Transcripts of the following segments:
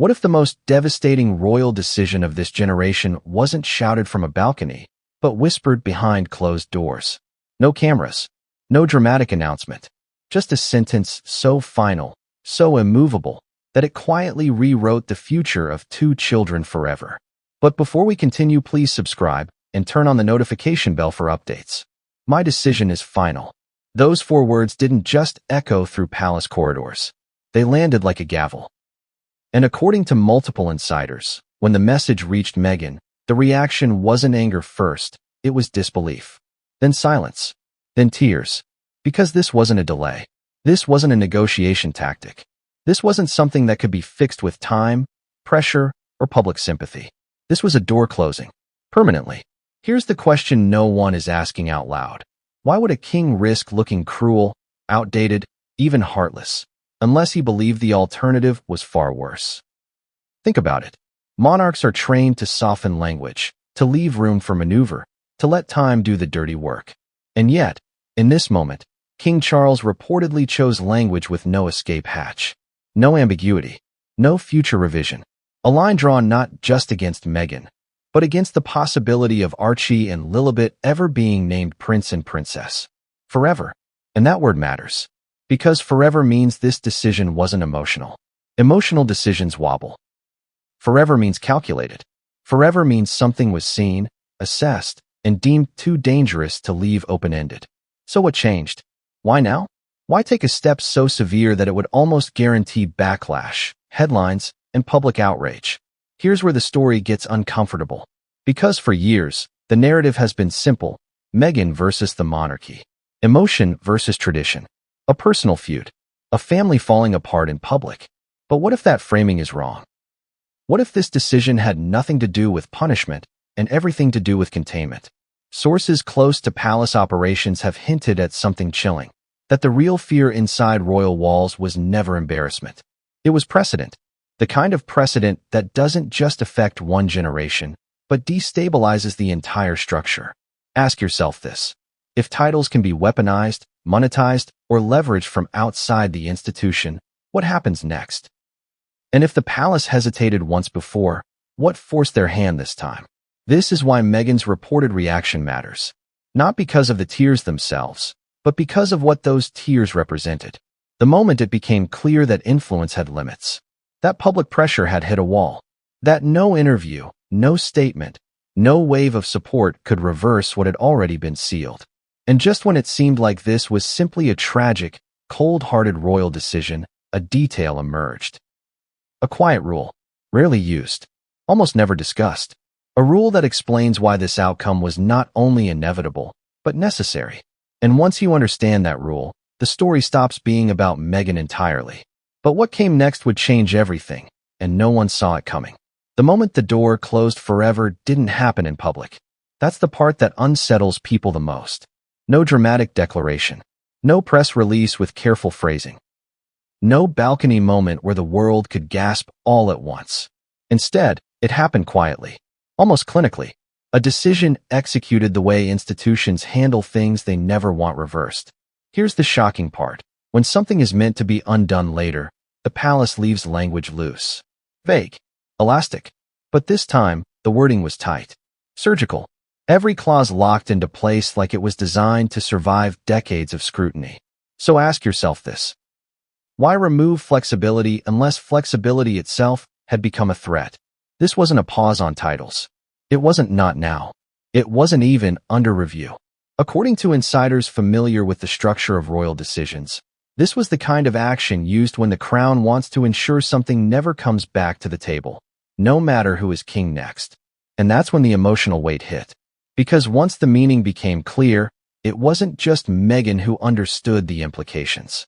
What if the most devastating royal decision of this generation wasn't shouted from a balcony, but whispered behind closed doors? No cameras, no dramatic announcement, just a sentence so final, so immovable, that it quietly rewrote the future of two children forever. But before we continue, please subscribe and turn on the notification bell for updates. My decision is final. Those 4 words didn't just echo through palace corridors. They landed like a gavel. And according to multiple insiders, when the message reached Meghan, the reaction wasn't anger first, it was disbelief. Then silence. Then tears. Because this wasn't a delay. This wasn't a negotiation tactic. This wasn't something that could be fixed with time, pressure, or public sympathy. This was a door closing. Permanently. Here's the question no one is asking out loud. Why would a king risk looking cruel, outdated, even heartless, unless he believed the alternative was far worse? Think about it. Monarchs are trained to soften language, to leave room for maneuver, to let time do the dirty work. And yet, in this moment, King Charles reportedly chose language with no escape hatch. No ambiguity. No future revision. A line drawn not just against Meghan, but against the possibility of Archie and Lilibet ever being named prince and princess. Forever. And that word matters. Because forever means this decision wasn't emotional. Emotional decisions wobble. Forever means calculated. Forever means something was seen, assessed, and deemed too dangerous to leave open-ended. So what changed? Why now? Why take a step so severe that it would almost guarantee backlash, headlines, and public outrage? Here's where the story gets uncomfortable. Because for years, the narrative has been simple: Meghan versus the monarchy. Emotion versus tradition. A personal feud. A family falling apart in public. But what if that framing is wrong? What if this decision had nothing to do with punishment and everything to do with containment? Sources close to palace operations have hinted at something chilling. That the real fear inside royal walls was never embarrassment. It was precedent. The kind of precedent that doesn't just affect one generation, but destabilizes the entire structure. Ask yourself this. If titles can be weaponized, monetized, or leveraged from outside the institution, what happens next? And if the palace hesitated once before, what forced their hand this time? This is why Meghan's reported reaction matters. Not because of the tears themselves, but because of what those tears represented. The moment it became clear that influence had limits. That public pressure had hit a wall. That no interview, no statement, no wave of support could reverse what had already been sealed. And just when it seemed like this was simply a tragic, cold-hearted royal decision, a detail emerged. A quiet rule, rarely used, almost never discussed. A rule that explains why this outcome was not only inevitable, but necessary. And once you understand that rule, the story stops being about Meghan entirely. But what came next would change everything, and no one saw it coming. The moment the door closed forever didn't happen in public. That's the part that unsettles people the most. No dramatic declaration. No press release with careful phrasing. No balcony moment where the world could gasp all at once. Instead, it happened quietly, almost clinically. A decision executed the way institutions handle things they never want reversed. Here's the shocking part. When something is meant to be undone later, the palace leaves language loose. Vague. Elastic. But this time, the wording was tight. Surgical. Every clause locked into place like it was designed to survive decades of scrutiny. So ask yourself this. Why remove flexibility unless flexibility itself had become a threat? This wasn't a pause on titles. It wasn't not now. It wasn't even under review. According to insiders familiar with the structure of royal decisions, this was the kind of action used when the crown wants to ensure something never comes back to the table, no matter who is king next. And that's when the emotional weight hit. Because once the meaning became clear, it wasn't just Meghan who understood the implications.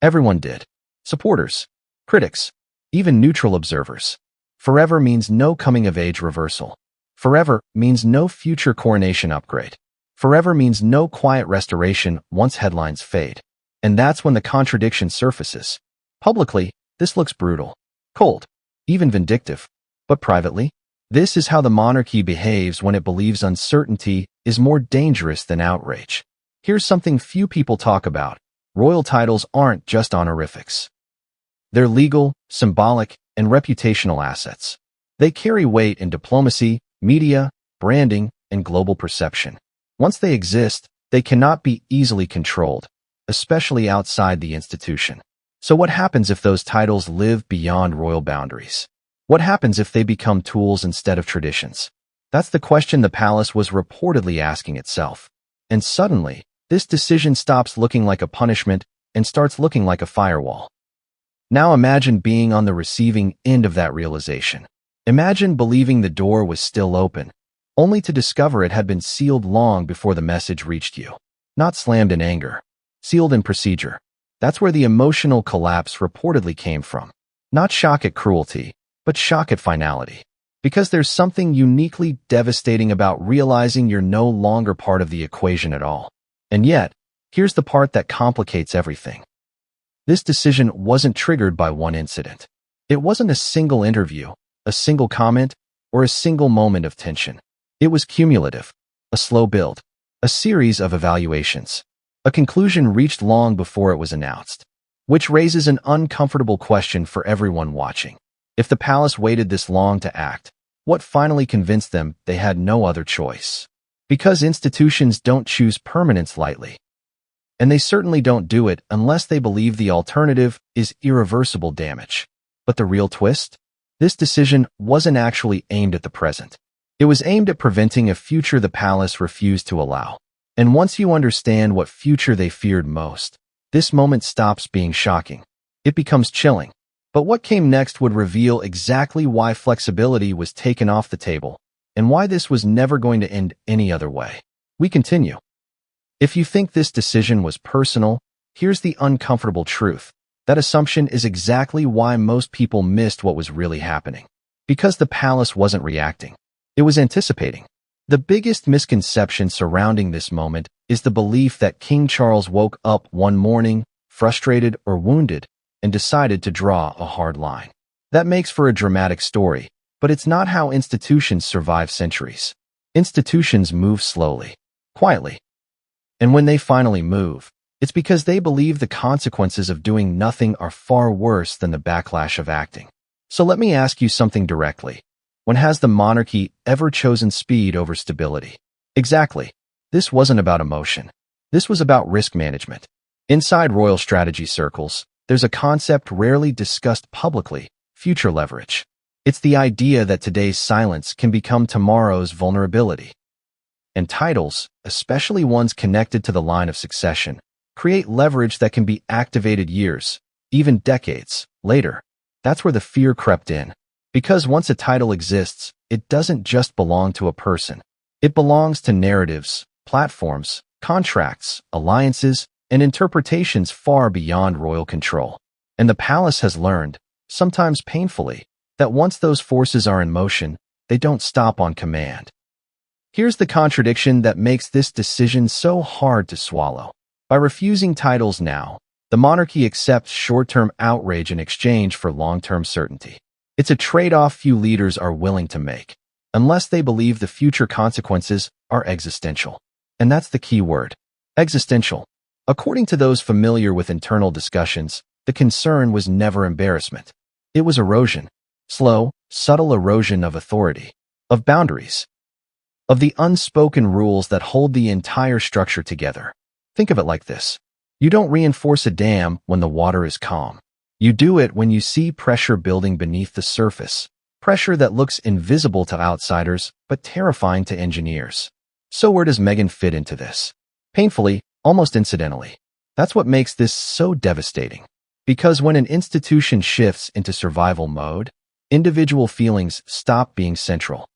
Everyone did. Supporters, critics, even neutral observers. Forever means no coming-of-age reversal. Forever means no future coronation upgrade. Forever means no quiet restoration once headlines fade. And that's when the contradiction surfaces. Publicly, this looks brutal, cold, even vindictive. But privately, this is how the monarchy behaves when it believes uncertainty is more dangerous than outrage. Here's something few people talk about. Royal titles aren't just honorifics. They're legal, symbolic, and reputational assets. They carry weight in diplomacy, media, branding, and global perception. Once they exist, they cannot be easily controlled, especially outside the institution. So what happens if those titles live beyond royal boundaries? What happens if they become tools instead of traditions? That's the question the palace was reportedly asking itself. And suddenly, this decision stops looking like a punishment and starts looking like a firewall. Now imagine being on the receiving end of that realization. Imagine believing the door was still open, only to discover it had been sealed long before the message reached you. Not slammed in anger, sealed in procedure. That's where the emotional collapse reportedly came from. Not shock at cruelty, but shock at finality. Because there's something uniquely devastating about realizing you're no longer part of the equation at all. And yet, here's the part that complicates everything. This decision wasn't triggered by one incident. It wasn't a single interview, a single comment, or a single moment of tension. It was cumulative, a slow build, a series of evaluations, a conclusion reached long before it was announced, which raises an uncomfortable question for everyone watching. If the palace waited this long to act, what finally convinced them they had no other choice? Because institutions don't choose permanence lightly. And they certainly don't do it unless they believe the alternative is irreversible damage. But the real twist? This decision wasn't actually aimed at the present. It was aimed at preventing a future the palace refused to allow. And once you understand what future they feared most, this moment stops being shocking. It becomes chilling. But what came next would reveal exactly why flexibility was taken off the table and why this was never going to end any other way. We continue. If you think this decision was personal, here's the uncomfortable truth. That assumption is exactly why most people missed what was really happening. Because the palace wasn't reacting. It was anticipating. The biggest misconception surrounding this moment is the belief that King Charles woke up one morning, frustrated or wounded, and decided to draw a hard line. That makes for a dramatic story, but it's not how institutions survive centuries. Institutions move slowly, quietly. And when they finally move, it's because they believe the consequences of doing nothing are far worse than the backlash of acting. So let me ask you something directly. When has the monarchy ever chosen speed over stability? Exactly. This wasn't about emotion. This was about risk management. Inside royal strategy circles, there's a concept rarely discussed publicly: future leverage. It's the idea that today's silence can become tomorrow's vulnerability. And titles, especially ones connected to the line of succession, create leverage that can be activated years, even decades, later. That's where the fear crept in. Because once a title exists, it doesn't just belong to a person. It belongs to narratives, platforms, contracts, alliances, and interpretations far beyond royal control. And the palace has learned, sometimes painfully, that once those forces are in motion, they don't stop on command. Here's the contradiction that makes this decision so hard to swallow. By refusing titles now, the monarchy accepts short-term outrage in exchange for long-term certainty. It's a trade-off few leaders are willing to make, unless they believe the future consequences are existential. And that's the key word: existential. According to those familiar with internal discussions, the concern was never embarrassment. It was erosion. Slow, subtle erosion of authority, of boundaries, of the unspoken rules that hold the entire structure together. Think of it like this. You don't reinforce a dam when the water is calm. You do it when you see pressure building beneath the surface, pressure that looks invisible to outsiders but terrifying to engineers. So where does Meghan fit into this? Painfully, almost incidentally. That's what makes this so devastating. Because when an institution shifts into survival mode, individual feelings stop being central.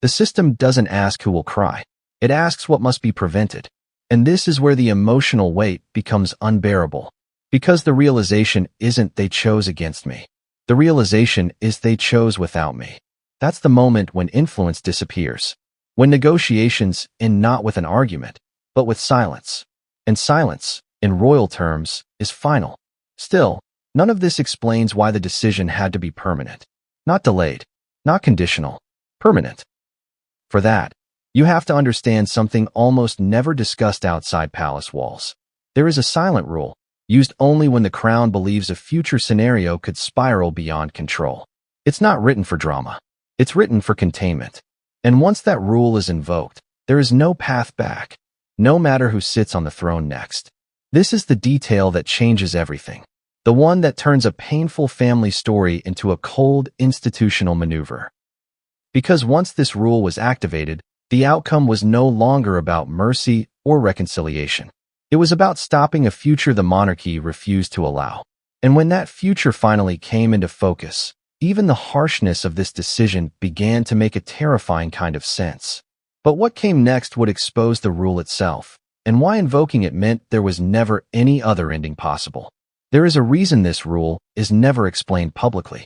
The system doesn't ask who will cry. It asks what must be prevented. And this is where the emotional weight becomes unbearable. Because the realization isn't they chose against me. The realization is they chose without me. That's the moment when influence disappears. When negotiations end not with an argument, but with silence. And silence, in royal terms, is final. Still, none of this explains why the decision had to be permanent. Not delayed, not conditional, permanent. For that, you have to understand something almost never discussed outside palace walls. There is a silent rule, used only when the crown believes a future scenario could spiral beyond control. It's not written for drama. It's written for containment. And once that rule is invoked, there is no path back, no matter who sits on the throne next. This is the detail that changes everything. The one that turns a painful family story into a cold institutional maneuver. Because once this rule was activated, the outcome was no longer about mercy or reconciliation. It was about stopping a future the monarchy refused to allow. And when that future finally came into focus, even the harshness of this decision began to make a terrifying kind of sense. But what came next would expose the rule itself, and why invoking it meant there was never any other ending possible. There is a reason this rule is never explained publicly.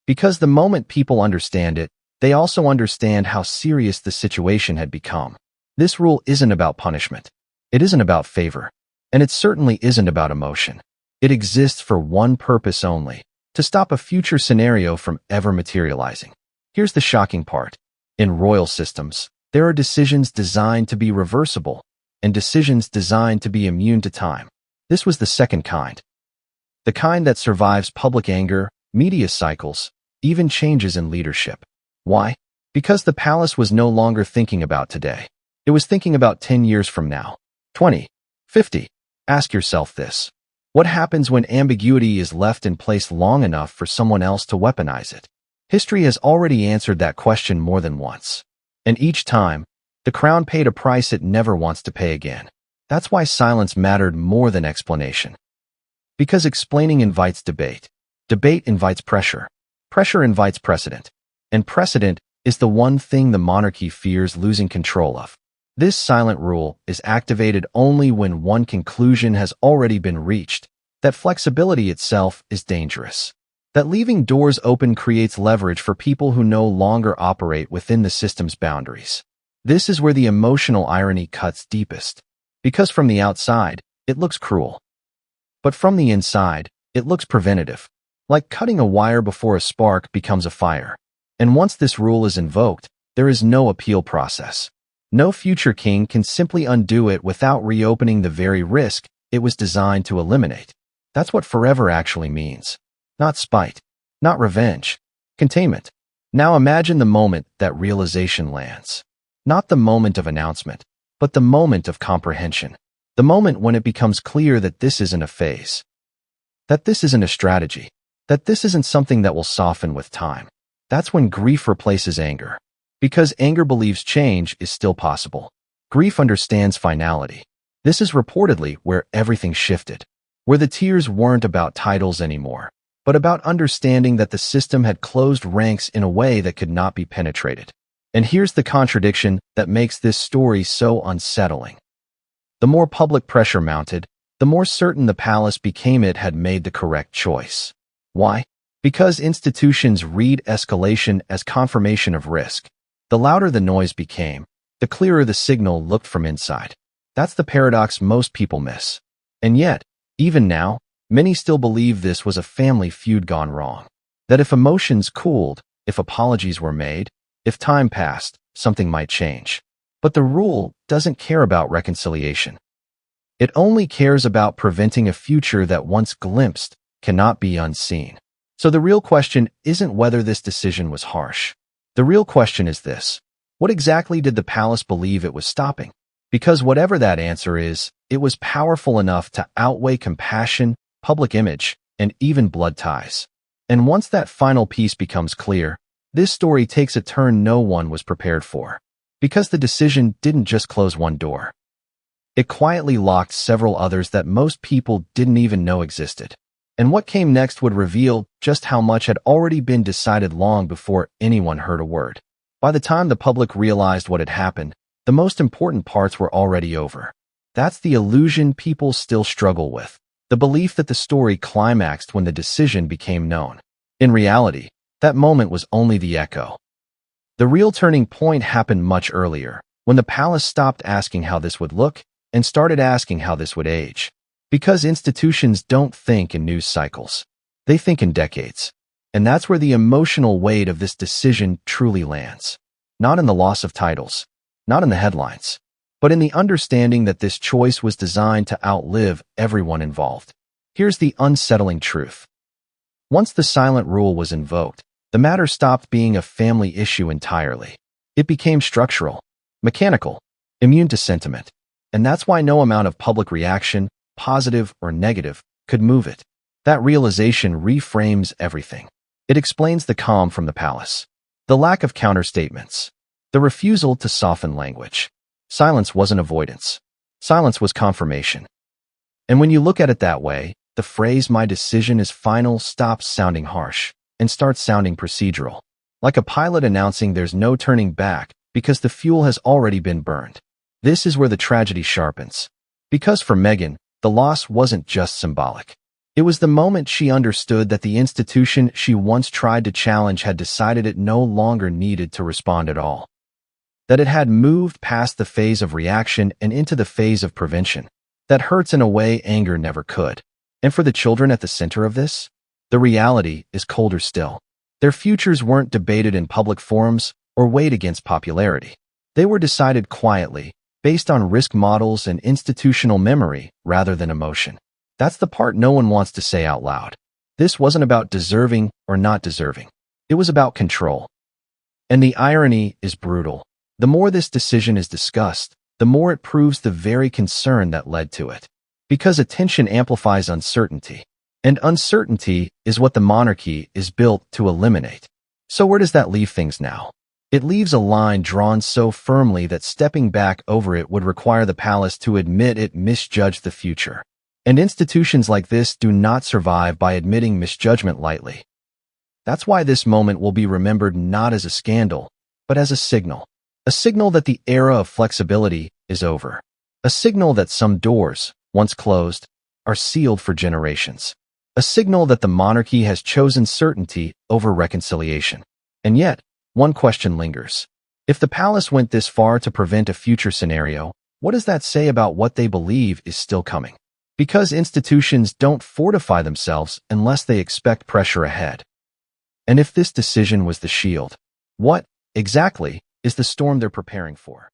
Because the moment people understand it, they also understand how serious the situation had become. This rule isn't about punishment. It isn't about favor. And it certainly isn't about emotion. It exists for one purpose only: to stop a future scenario from ever materializing. Here's the shocking part. In royal systems, there are decisions designed to be reversible, and decisions designed to be immune to time. This was the second kind. The kind that survives public anger, media cycles, even changes in leadership. Why? Because the palace was no longer thinking about today. It was thinking about 10 years from now. 20. 50. Ask yourself this. What happens when ambiguity is left in place long enough for someone else to weaponize it? History has already answered that question more than once. And each time, the crown paid a price it never wants to pay again. That's why silence mattered more than explanation. Because explaining invites debate. Debate invites pressure. Pressure invites precedent. And precedent is the one thing the monarchy fears losing control of. This silent rule is activated only when one conclusion has already been reached, that flexibility itself is dangerous. That leaving doors open creates leverage for people who no longer operate within the system's boundaries. This is where the emotional irony cuts deepest. Because from the outside, it looks cruel. But from the inside, it looks preventative. Like cutting a wire before a spark becomes a fire. And once this rule is invoked, there is no appeal process. No future king can simply undo it without reopening the very risk it was designed to eliminate. That's what forever actually means. Not spite, not revenge, containment. Now imagine the moment that realization lands. Not the moment of announcement, but the moment of comprehension. The moment when it becomes clear that this isn't a phase. That this isn't a strategy. That this isn't something that will soften with time. That's when grief replaces anger. Because anger believes change is still possible. Grief understands finality. This is reportedly where everything shifted. Where the tears weren't about titles anymore, but about understanding that the system had closed ranks in a way that could not be penetrated. And here's the contradiction that makes this story so unsettling. The more public pressure mounted, the more certain the palace became it had made the correct choice. Why? Because institutions read escalation as confirmation of risk. The louder the noise became, the clearer the signal looked from inside. That's the paradox most people miss. And yet, even now, many still believe this was a family feud gone wrong. That if emotions cooled, if apologies were made, if time passed, something might change. But the rule doesn't care about reconciliation. It only cares about preventing a future that once glimpsed cannot be unseen. So the real question isn't whether this decision was harsh. The real question is this: what exactly did the palace believe it was stopping? Because whatever that answer is, it was powerful enough to outweigh compassion, public image, and even blood ties. And once that final piece becomes clear, this story takes a turn no one was prepared for. Because the decision didn't just close one door. It quietly locked several others that most people didn't even know existed. And what came next would reveal just how much had already been decided long before anyone heard a word. By the time the public realized what had happened, the most important parts were already over. That's the illusion people still struggle with. The belief that the story climaxed when the decision became known. In reality, that moment was only the echo. The real turning point happened much earlier, when the palace stopped asking how this would look and started asking how this would age. Because institutions don't think in news cycles. They think in decades. And that's where the emotional weight of this decision truly lands. Not in the loss of titles. Not in the headlines. but in the understanding that this choice was designed to outlive everyone involved. Here's the unsettling truth. Once the silent rule was invoked, the matter stopped being a family issue entirely. It became structural, mechanical, immune to sentiment. And that's why no amount of public reaction, positive or negative, could move it. That realization reframes everything. It explains the calm from the palace, the lack of counterstatements, the refusal to soften language. Silence wasn't avoidance. Silence was confirmation. And when you look at it that way, the phrase "my decision is final" stops sounding harsh and starts sounding procedural, like a pilot announcing there's no turning back because the fuel has already been burned. This is where the tragedy sharpens. Because for Meghan, the loss wasn't just symbolic. It was the moment she understood that the institution she once tried to challenge had decided it no longer needed to respond at all. That it had moved past the phase of reaction and into the phase of prevention. That hurts in a way anger never could. And for the children at the center of this, the reality is colder still. Their futures weren't debated in public forums or weighed against popularity. They were decided quietly, based on risk models and institutional memory rather than emotion. That's the part no one wants to say out loud. This wasn't about deserving or not deserving. It was about control. And the irony is brutal. The more this decision is discussed, the more it proves the very concern that led to it. Because attention amplifies uncertainty. And uncertainty is what the monarchy is built to eliminate. So where does that leave things now? It leaves a line drawn so firmly that stepping back over it would require the palace to admit it misjudged the future. And institutions like this do not survive by admitting misjudgment lightly. That's why this moment will be remembered not as a scandal, but as a signal. A signal that the era of flexibility is over. A signal that some doors, once closed, are sealed for generations. A signal that the monarchy has chosen certainty over reconciliation. And yet, one question lingers. If the palace went this far to prevent a future scenario, what does that say about what they believe is still coming? Because institutions don't fortify themselves unless they expect pressure ahead. And if this decision was the shield, what, exactly, is the storm they're preparing for?